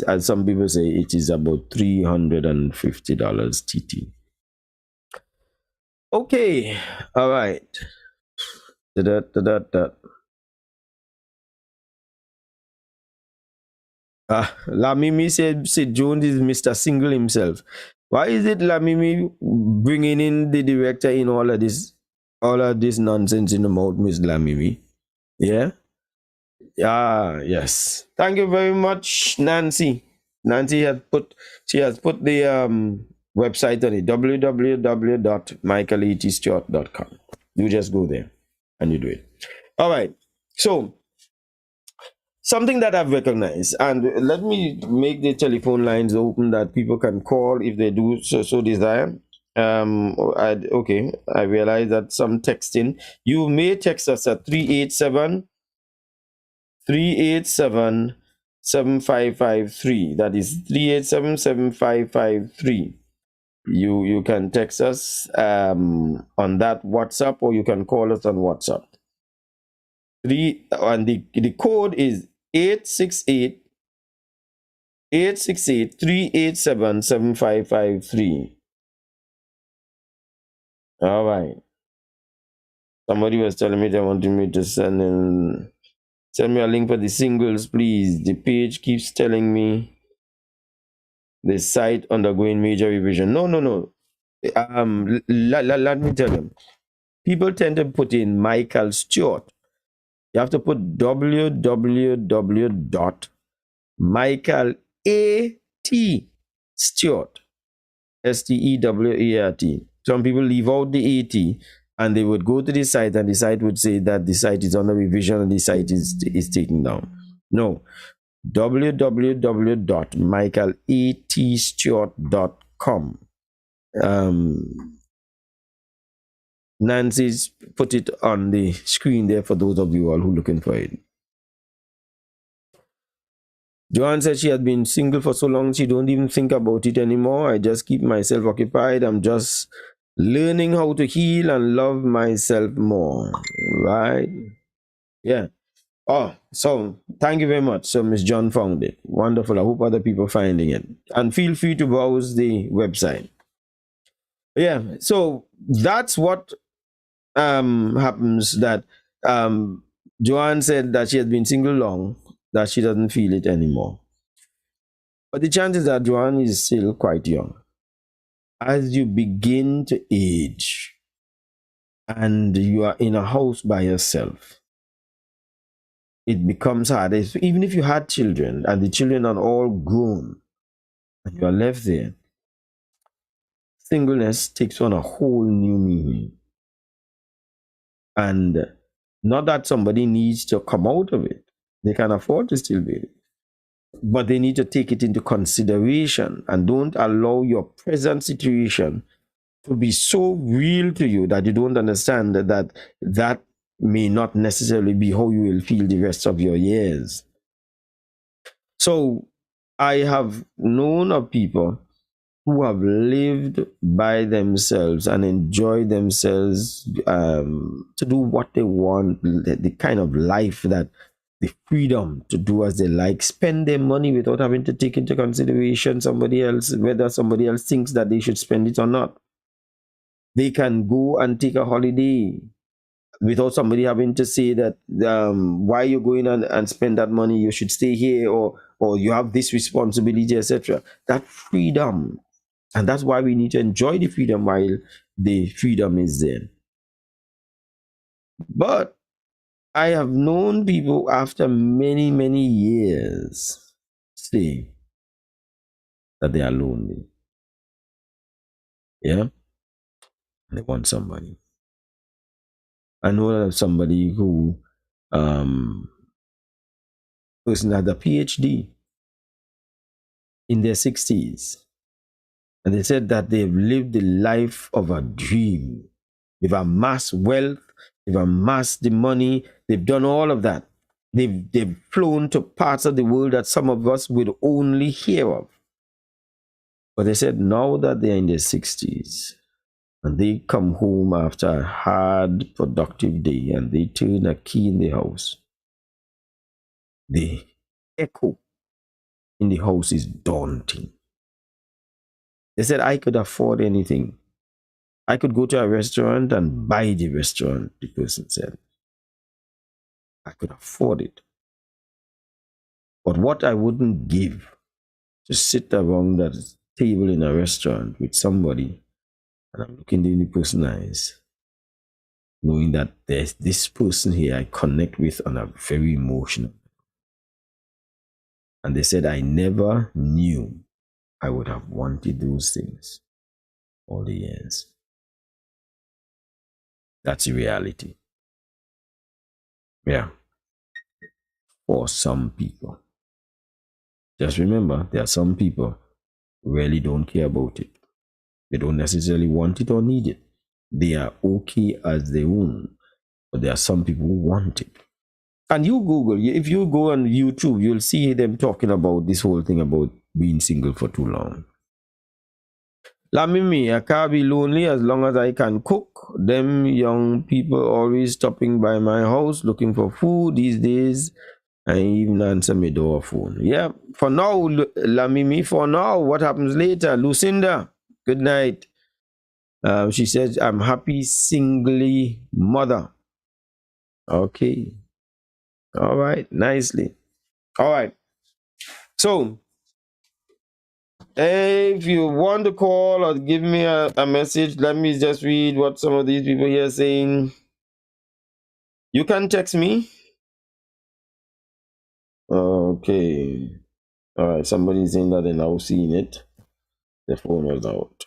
as some people say, it is about $350 TT. Okay. All right. Da-da-da-da-da. Lamimi said Jones is Mr. Single himself. Why is it Lamimi bringing in the director in all of this nonsense in the mouth, Miss Lamimi? Yeah? Yes. Thank you very much, Nancy. Nancy has put the website on it, www.michaelatstewart.com. You just go there and you do it. All right. So something that I've recognized, and let me make the telephone lines open that people can call if they do so desire. I realize that some texting. You may text us at 387-7553. That is 387-7553. You can text us on that WhatsApp, or you can call us on WhatsApp. And the code is 868-387-7553. All right. Somebody was telling me they wanted me to send me a link for the singles, please. The page keeps telling me the site undergoing major revision. No. Let me tell them. People tend to put in Michael Stewart. You have to put www.michael.A.T.Stewart. STEWART. Some people leave out the AT, and they would go to the site, and the site would say that the site is under revision and the site is taken down. No. www.michaelatstewart.com. Nancy's put it on the screen there for those of you all who are looking for it. Joanne said she had been single for so long she don't even think about it anymore. I just keep myself occupied. I'm just learning how to heal and love myself more. Right? Yeah. Oh, so thank you very much. So Miss John found it. Wonderful. I hope other people are finding it. And feel free to browse the website. Yeah. So that's what happens, that Joanne said that she has been single long, that she doesn't feel it anymore. But the chances that Joanne is still quite young. As you begin to age and you are in a house by yourself, it becomes hard. Even if you had children and the children are all grown and you are left there, singleness takes on a whole new meaning. And not that somebody needs to come out of it. They can afford to still be it. But they need to take it into consideration and don't allow your present situation to be so real to you that you don't understand that may not necessarily be how you will feel the rest of your years. So I have known of people who have lived by themselves and enjoyed themselves to do what they want, the kind of life that the freedom to do as they like, spend their money without having to take into consideration whether somebody else thinks that they should spend it or not. They can go and take a holiday without somebody having to say that why you're going and spend that money, you should stay here, or you have this responsibility, etc. That freedom. And that's why we need to enjoy the freedom while the freedom is there. But I have known people after many, many years say that they are lonely. Yeah? They want somebody. I know of somebody who person had a PhD in their 60s. And they said that they've lived the life of a dream. They've amassed wealth, they've amassed the money, they've done all of that. They've flown to parts of the world that some of us would only hear of. But they said now that they're in their 60s and they come home after a hard, productive day and they turn a key in the house, the echo in the house is daunting. They said, I could afford anything. I could go to a restaurant and buy the restaurant, the person said. I could afford it. But what I wouldn't give to sit around that table in a restaurant with somebody and I'm looking in the person's eyes, knowing that there's this person here I connect with on a very emotional. And they said, I never knew I would have wanted those things all the years. That's the reality. Yeah. For some people. Just remember, there are some people who really don't care about it. They don't necessarily want it or need it. They are okay as they own. But there are some people who want it. And you Google, if you go on YouTube, you'll see them talking about this whole thing about being single for too long. Me, I can't be lonely as long as I can cook. Them young people always stopping by my house looking for food these days. I even answer my door phone. Yeah, for now, Lamimi, for now, what happens later? Lucinda, good night. She says, I'm happy singly mother. Okay. All right, nicely. All right. So, if you want to call or give me a message, let me just read what some of these people here are saying. You can text me. Okay. All right. Somebody's saying that they're now seeing it. The phone was out.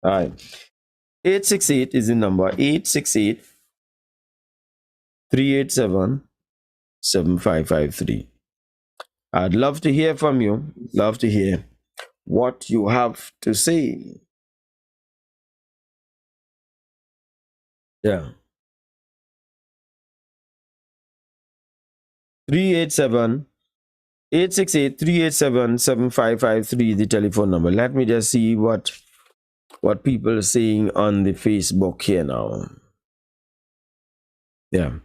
All right. 868 is the number. 868 387 7553. I'd love to hear from you. Love to hear what you have to say. Yeah. 387 868-387-7553 the telephone number. Let me just see what people are saying on the Facebook here now. Yeah.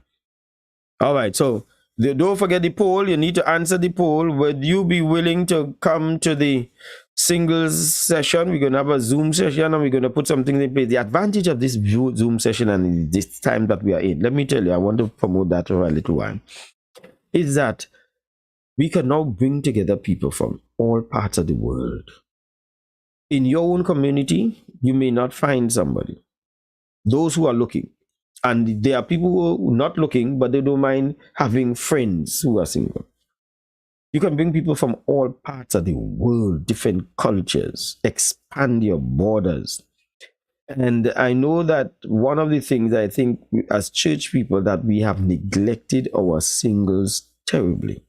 All right. So don't forget the poll. You need to answer the poll. Would you be willing to come to the singles session? We're going to have a Zoom session and we're going to put something in place. The advantage of this Zoom session and this time that we are in, let me tell you, I want to promote that for a little while, is that we can now bring together people from all parts of the world. In your own community, you may not find somebody. Those who are looking. And there are people who are not looking, but they don't mind having friends who are single. You can bring people from all parts of the world, different cultures, expand your borders. And I know that one of the things I think as church people that we have neglected our singles terribly.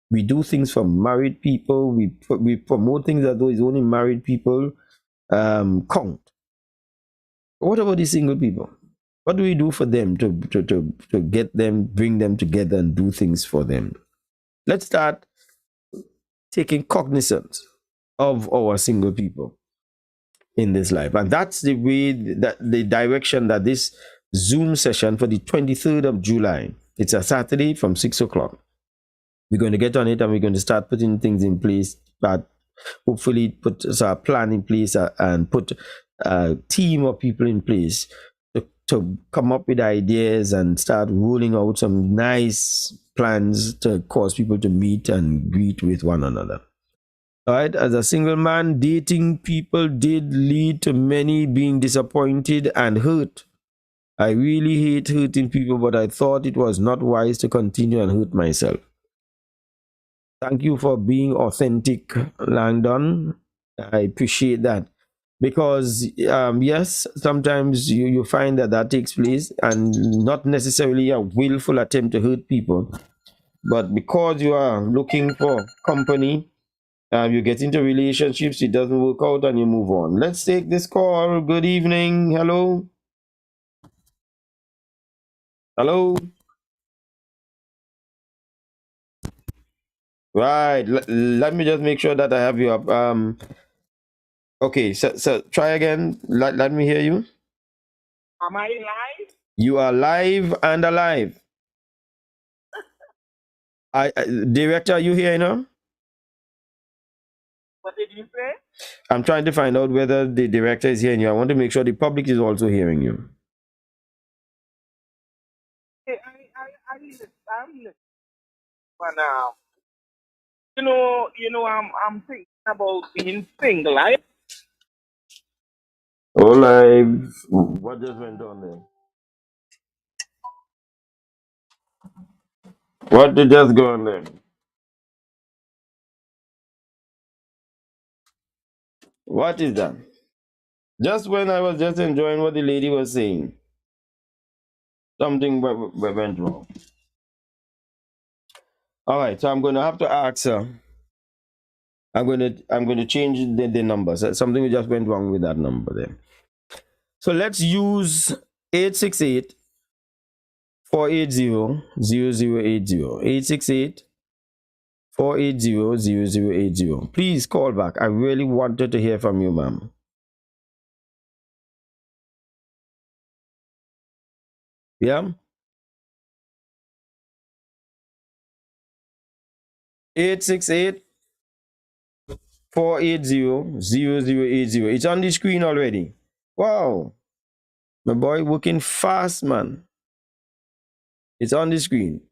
We do things for married people. We promote things as though it's only married people count. What about the single people? What do we do for them to get them, bring them together and do things for them? Let's start taking cognizance of our single people in this life. And that's the way, that the direction that this Zoom session for the 23rd of July, it's a Saturday from 6 o'clock. We're going to get on it and we're going to start putting things in place, but hopefully put a plan in place and put a team of people in place to come up with ideas and start rolling out some nice plans to cause people to meet and greet with one another. All right, as a single man, dating people did lead to many being disappointed and hurt. I really hate hurting people, but I thought it was not wise to continue and hurt myself. Thank you for being authentic, Langdon. I appreciate that. Because, yes, sometimes you find that takes place and not necessarily a willful attempt to hurt people. But because you are looking for company, you get into relationships, it doesn't work out and you move on. Let's take this call. Good evening. Hello. Hello. Right. Let me just make sure that I have you up. Okay. So try again. Let me hear you. Am I live? You are live and alive. Director, are you here now? What did you say? I'm trying to find out whether the director is hearing you. I want to make sure the public is also hearing you. I'm listening, but I'm thinking about being single. Oh, live. What just went on there? What did just go on there? What is that? Just when I was just enjoying what the lady was saying, something went wrong. All right, so I'm going to have to ask her. I'm going to change the number. So something just went wrong with that number there. So let's use 868 480 0080. 868 480 0080. Please call back. I really wanted to hear from you, ma'am. Yeah? 868 480 0080. It's on the screen already. Wow. My boy working fast, man. It's on the screen.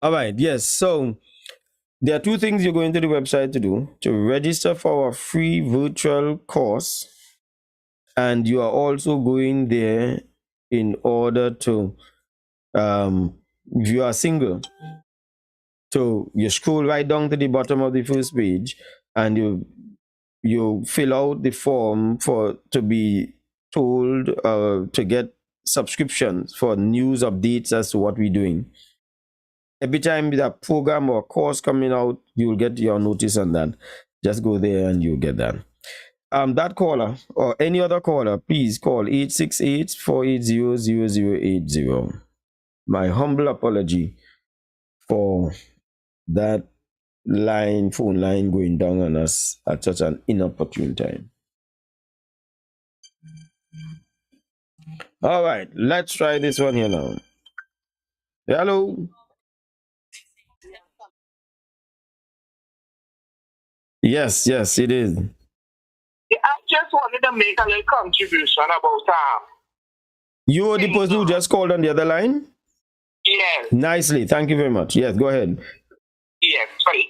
All right. Yes. So there are two things you're going to the website to do: to register for our free virtual course, and you are also going there in order to, if you are single, so you scroll right down to the bottom of the first page, and you fill out the form for to be told to get subscriptions for news updates as to what we're doing. Every time there's a program or course coming out, you will get your notice on that. Just go there and you'll get that. That caller or any other caller, please call 868 480 0080. My humble apology for that phone line going down on us at such an inopportune time. All right, let's try this one here now. Hello. Yes, yes, it is. I just wanted to make a little contribution about You are the person who just called on the other line? yes, Nicely. Thank you very much. Yes, go ahead. yes, sorry.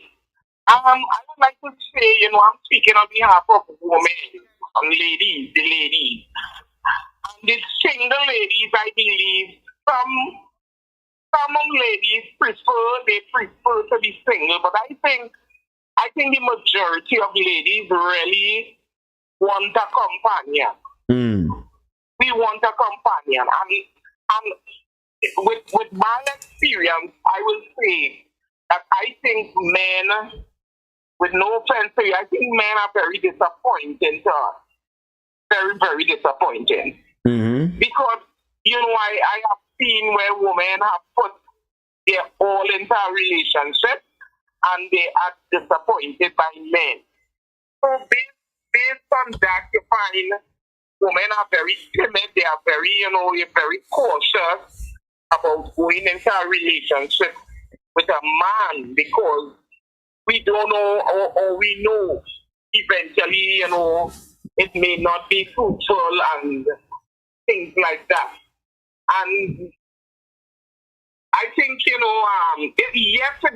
I would like to say, I'm speaking on behalf of women, ladies, the ladies. And the single ladies, I believe, some ladies prefer to be single, but I think the majority of ladies really want a companion. We want a companion, and with my experience, I will say that I think men, with no offense to you, I think men are very disappointing to us. Very, very disappointing. Because, I have seen where women have put their all into a relationship and they are disappointed by men. So based on that, you find women are very timid. They are very, very cautious about going into a relationship with a man because we don't know or we know eventually, it may not be fruitful and things like that. And I think, yes, I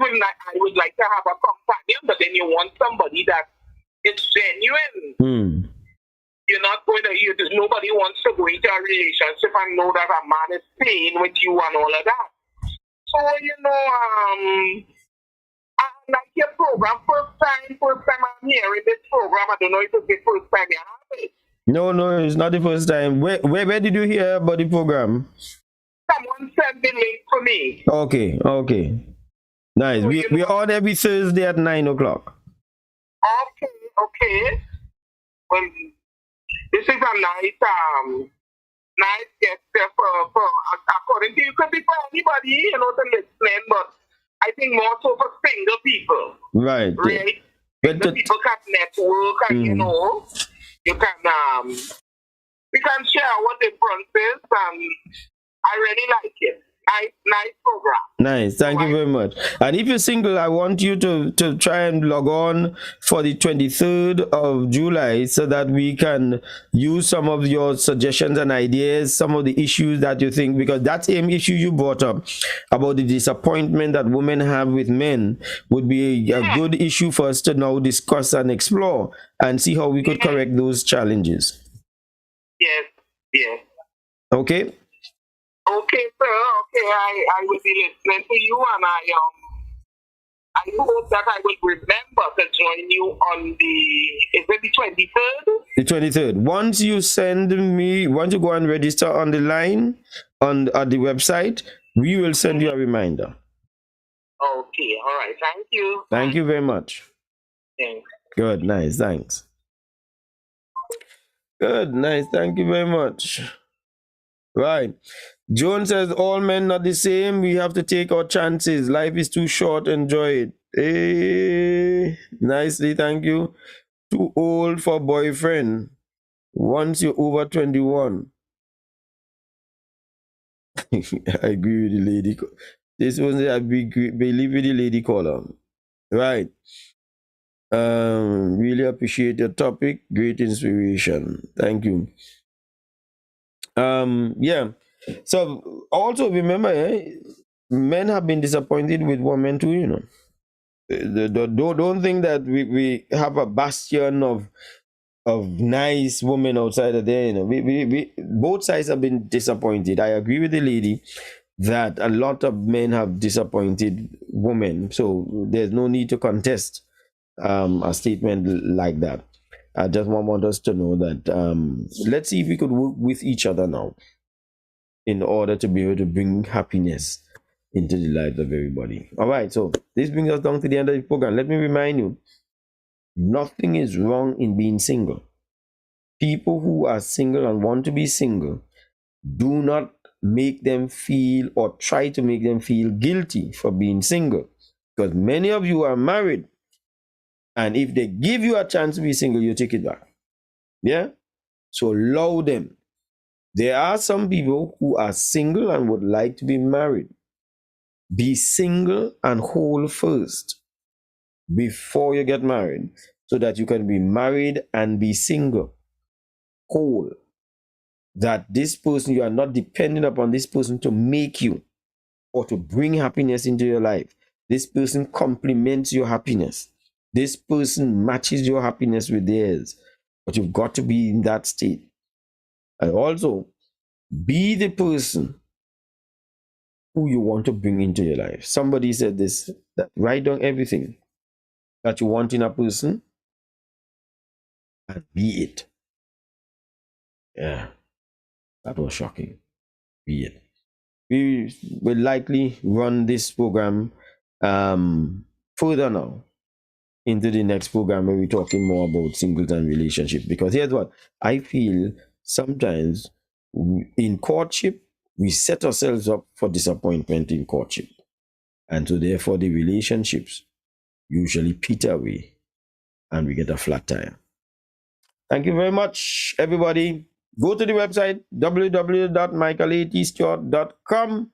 would like to have a companion, but then you want somebody that is genuine. You're not going to, nobody wants to go into a relationship and know that a man is playing with you and all of that. So, I like your program. First time I'm hearing this program. I don't know if it's the first time you have it. No, it's not the first time. Where did you hear about the program? Someone sent the link to me. Okay. Nice. So, We're on every Thursday at 9 o'clock. Okay. Well, this is a Nice gesture for according to you, could be for anybody, to listen, but I think more so for single people, Right. right? But Single people can network and, you can, we can share our differences, and I really like it. Nice program. nice, thank you very much. And if you're single, I want you to try and log on for the 23rd of July so that we can use some of your suggestions and ideas, some of the issues that you think, because that same issue you brought up about the disappointment that women have with men would be a good issue for us to now discuss and explore and see how we could correct those challenges. Yes. Okay. Okay, sir. Okay, I will be listening to you, and I hope that I will remember to join you on is it the 23rd? The 23rd. Once you go and register on the line at the website, we will send you a reminder. Okay, all right. Thank you. Thank you very much. Thanks. Good, nice, thanks. Good, nice, thank you very much. Right. Joan says, all men not the same. We have to take our chances. Life is too short. Enjoy it. Hey, nicely, thank you. Too old for boyfriend. Once you're over 21. I agree with the lady. This was I believe with the lady caller. Right. Really appreciate your topic. Great inspiration. Thank you. Yeah. So also remember, men have been disappointed with women too. Don't think that we have a bastion of nice women outside of there. We both sides have been disappointed. I agree with the lady that a lot of men have disappointed women, so there's no need to contest a statement like that. I just want us to know that let's see if we could work with each other now in order to be able to bring happiness into the lives of everybody. All right, so this brings us down to the end of the program. Let me remind you, nothing is wrong in being single. People who are single and want to be single, do not make them feel or try to make them feel guilty for being single, because many of you are married, and if they give you a chance to be single, you take it back. Yeah, so allow them. There are some people who are single and would like to be married. Be single and whole first before you get married, so that you can be married and be single, whole. That this person, you are not dependent upon this person to make you or to bring happiness into your life. This person complements your happiness. This person matches your happiness with theirs. But you've got to be in that state. And also, be the person who you want to bring into your life. Somebody said this, that write down everything that you want in a person and be it. Yeah, that was shocking. Be it. We will likely run this program further now into the next program where we're talking more about singles and relationships. Because here's what I feel: sometimes in courtship, we set ourselves up for disappointment in courtship. And so therefore the relationships usually peter away and we get a flat tire. Thank you very much, everybody. Go to the website www.michaelatstewart.com.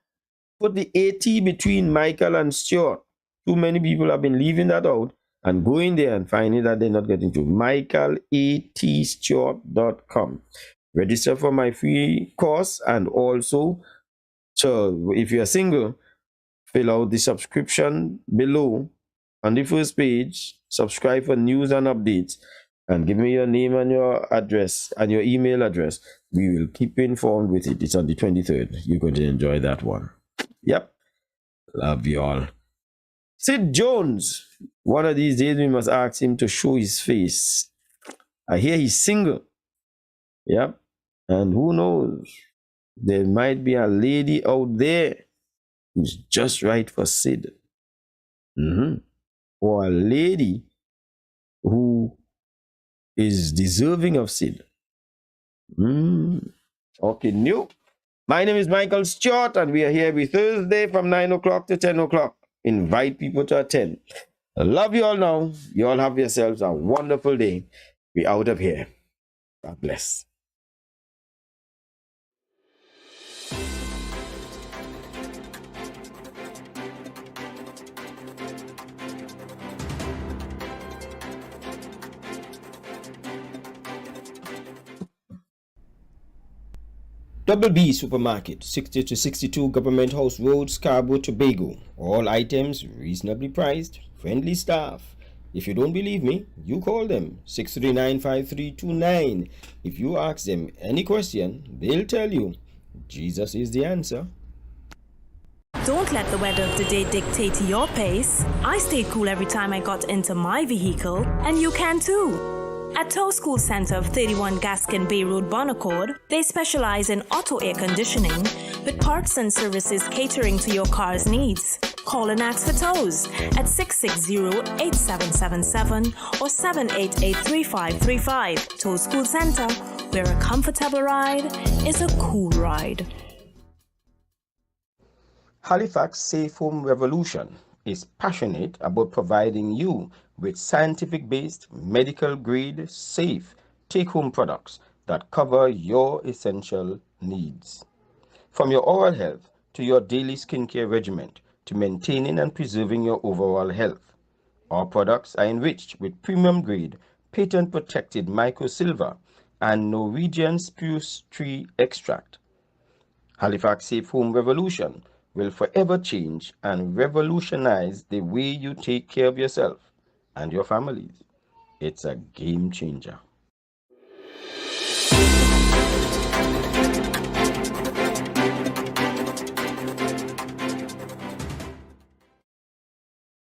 Put the AT between Michael and Stuart. Too many people have been leaving that out and going there and finding that they're not getting to michaelatstewart.com. Register for my free course, and also, so if you're single, fill out the subscription below on the first page. Subscribe for news and updates, and give me your name and your address and your email address. We will keep you informed with it. It's on the 23rd. You're going to enjoy that one. Yep. Love you all. Sid Jones. One of these days we must ask him to show his face. I hear he's single. Yep. And who knows? There might be a lady out there who's just right for Sid. Or a lady who is deserving of Sid. Okay, new. My name is Michael Stewart, and we are here every Thursday from 9 o'clock to 10 o'clock. Invite people to attend. I love you all now. You all have yourselves a wonderful day. We out of here. God bless. Double B Supermarket, 60 to 62 Government House Road, Scarborough, Tobago. All items reasonably priced, friendly staff. If you don't believe me, you call them 639-5329. If you ask them any question, they'll tell you. Jesus is the answer. Don't let the weather of the day dictate your pace. I stayed cool every time I got into my vehicle, and you can too. At Tow School Center of 31 Gaskin Bay Road, Bonaccord, they specialize in auto air conditioning with parts and services catering to your car's needs. Call and ask for tows at 660-8777 or 788-3535. Tow School Center, where a comfortable ride is a cool ride. Halifax Safe Home Revolution is passionate about providing you with scientific-based, medical-grade, safe take-home products that cover your essential needs. From your oral health to your daily skincare regimen to maintaining and preserving your overall health, our products are enriched with premium-grade, patent-protected microsilver and Norwegian spruce tree extract. Halifax Safe Home Revolution will forever change and revolutionize the way you take care of yourself and your families. It's a game changer.